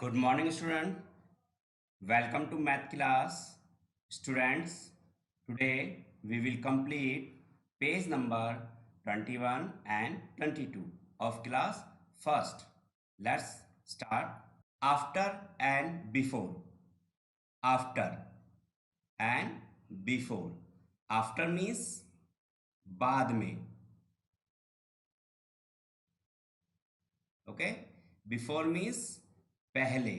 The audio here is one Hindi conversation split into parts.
Good morning, student. Welcome to math class. Students, today we will complete page number 21 and 22 of class first. Let's start. After and before. After and before. After means बाद में. Okay? Before means पहले.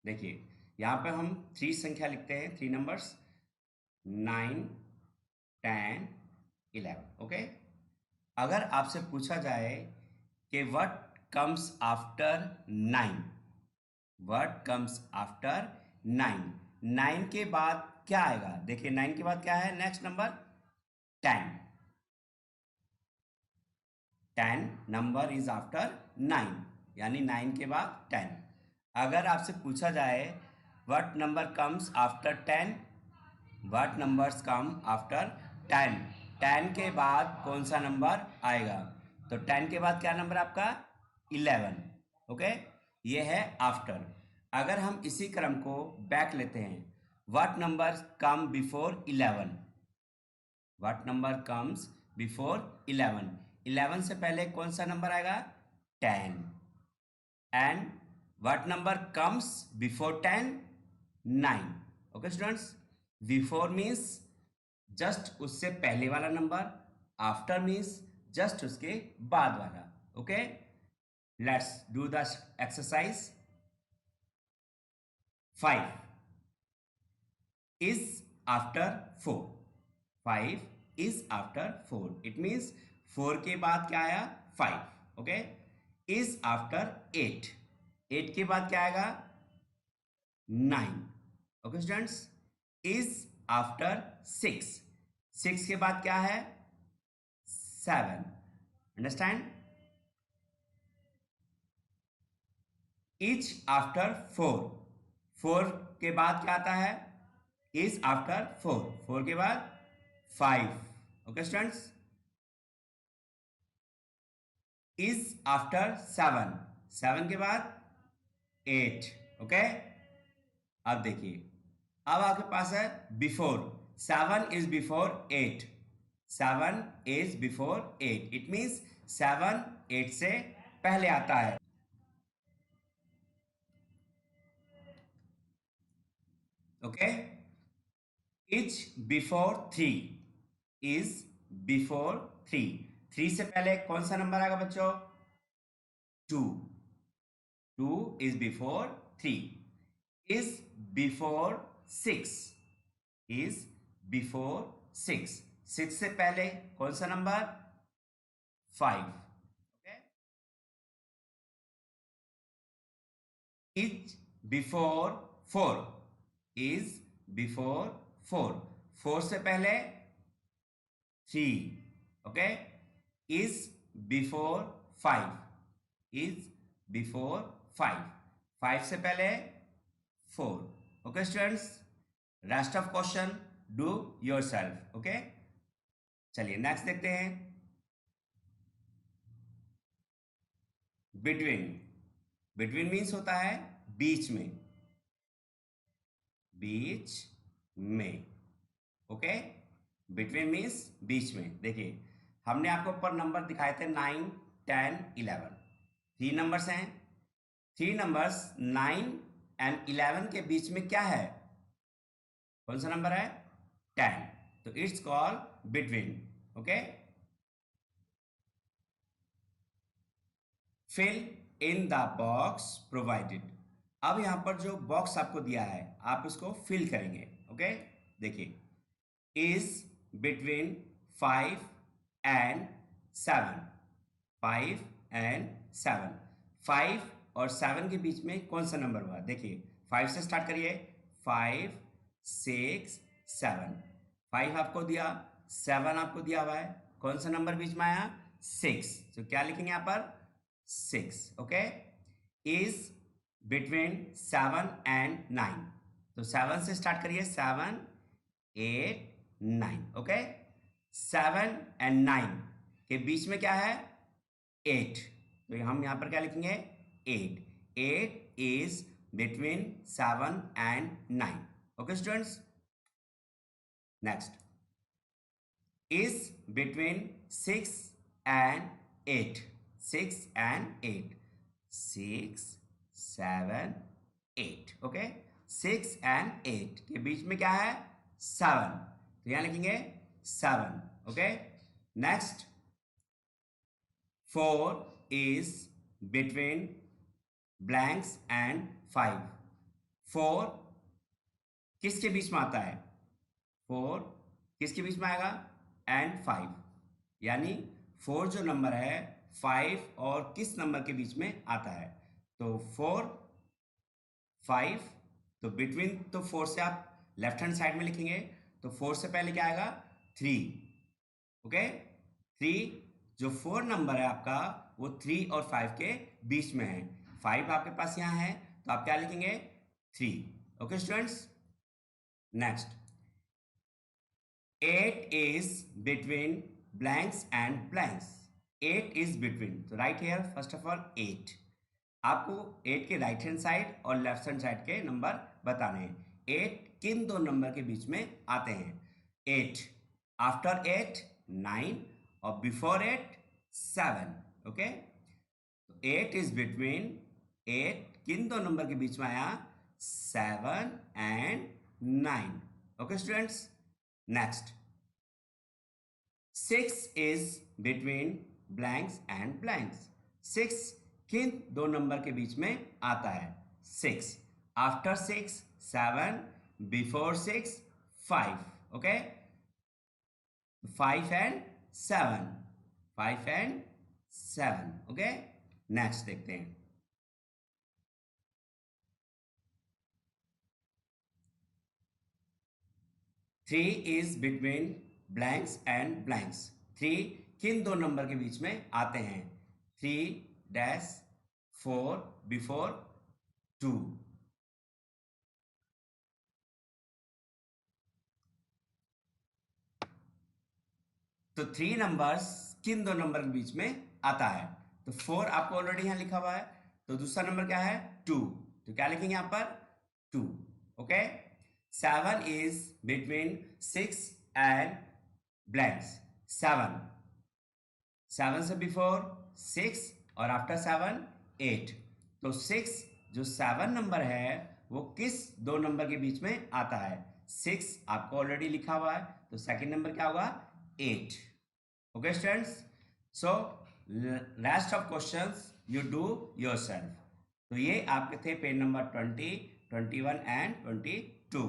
देखिए यहाँ पे हम 3 संख्या लिखते हैं, 3 नंबर्स 9, 10, 11. ओके, अगर आपसे पूछा जाए कि what comes after 9, what comes after 9, 9 के बाद क्या आएगा? देखिए 9 के बाद क्या है? Next number 10. 10 number is after 9, यानी 9 के बाद 10. अगर आपसे पूछा जाए what number comes after 10, what numbers come after 10, 10 के बाद कौन सा नंबर आएगा? तो 10 के बाद क्या नंबर आपका? 11. ओके, ये है आफ्टर. अगर हम इसी क्रम को बैक लेते हैं, what number come before 11, what number comes before 11, 11 से पहले कौन सा नंबर आएगा? 10. And what number comes before 10? 9. Okay students, before means just उससे पहले वाला नंबर, आफ्टर मीन्स जस्ट उसके बाद वाला. Okay, let's do the exercise. 5 is after 4. 5 is after 4. It means 4 के बाद क्या आया? 5. Okay, is after 8. 8 के बाद क्या आएगा? 9. Okay students, is after 6. 6 के बाद क्या है? 7. अंडरस्टैंड? Each after 4. 4 के बाद क्या आता है? Is after 4. 4 के बाद 5. Okay students, is after 7. 7 के बाद 8. ओके, अब देखिए, अब आपके पास है before. 7 is before 8. 7 is before 8. It means 7 8 से पहले आता है. Okay, is before 3. Is before 3. 3 से पहले कौन सा नंबर आएगा बच्चों? 2. 2 is before 3. is before 6. is before 6. 6 से पहले कौन सा number? 5. Okay, is before 4. is before 4. 4 से पहले 3. Okay, is before 5. is before 5. 5 से पहले 4. Okay students, rest of question do yourself. Okay, चलिए नेक्स्ट देखते हैं. बिटवीन. बिटवीन मीन्स होता है बीच में, बीच में. ओके, बिटवीन मीन्स बीच में. देखिए हमने आपको ऊपर नंबर दिखाए थे 9, 10, 11. 3 नंबर्स हैं. 3 नंबर्स 9 एंड 11 के बीच में क्या है? कौन सा नंबर है? 10. तो it's called between. Okay, fill in the box provided. अब यहां पर जो बॉक्स आपको दिया है आप इसको फिल करेंगे. ओके, देखिए, इज बिटवीन 5 एंड 7. 5 एंड 7. 5 और 7 के बीच में कौन सा नंबर हुआ? देखिए 5 से स्टार्ट करिए. 5, 6, 7. 5 आपको दिया, 7 आपको दिया हुआ है. कौन सा नंबर बीच में आया? 6. तो क्या लिखेंगे यहाँ पर? 6. Okay, is between 7 and 9. तो 7 से स्टार्ट करिए. 7, 8, 9. ओके, 7 एंड 9 के बीच में क्या है? 8. तो हम यहाँ पर क्या लिखेंगे? 8. 8 is between 7 and 9. Okay, students? Next. Is between 6 and 8. 6 and 8. 6, 7, 8. Okay? 6 and 8 के बीच में क्या है? 7. तो यहाँ लिखेंगे 7. Okay? Next. 4 is between blanks and 5. 4 किसके बीच में आता है? 4 किसके बीच में आएगा? एंड 5. यानी 4 जो नंबर है 5 और किस नंबर के बीच में आता है? तो 4, 5. तो बिटवीन, तो 4 से आप लेफ्ट हैंड साइड में लिखेंगे तो 4 से पहले क्या आएगा? 3. ओके? 3 जो 4 नंबर है आपका वो 3 और 5 के बीच में है. 5 आपके पास यहाँ है तो आप क्या लिखेंगे? 3. Okay students? Next. 8 is between blanks and blanks. 8 is between. So right here first of all 8. आपको 8 के राइट हैंड साइड और लेफ्ट हैंड साइड के नंबर बताने हैं. 8 किन दो नंबर के बीच में आते हैं? 8 आफ्टर 8 9 और बिफोर 8 7. ओके? 8 is between 8 किन दो नंबर के बीच में आया? 7 and 9. Okay students? Next. 6 is between blanks and blanks. 6 किन दो नंबर के बीच में आता है? 6 after 6 7, before 6 5. Okay? 5 and 7. 5 and 7. Okay? Next देखते हैं. 3 is between blanks and blanks. 3 किन दो नंबर के बीच में आते हैं? 3 dash 4 before 2. तो 3 नंबर्स किन दो नंबर के बीच में आता है? तो 4 आपको ऑलरेडी यहाँ लिखा हुआ है. तो दूसरा नंबर क्या है? 2. तो क्या लिखेंगे यहाँ पर? 2. Okay? 7 is between 6 and blanks. 7. 7 से before 6 और after 7 8. तो 6 जो 7 नंबर है वो किस दो नंबर के बीच में आता है? 6 आपको ऑलरेडी लिखा हुआ है तो सेकंड नंबर क्या होगा? 8. Okay students? So rest of questions you do yourself. तो ये आपके थे पेज नंबर 20, 21 and 22.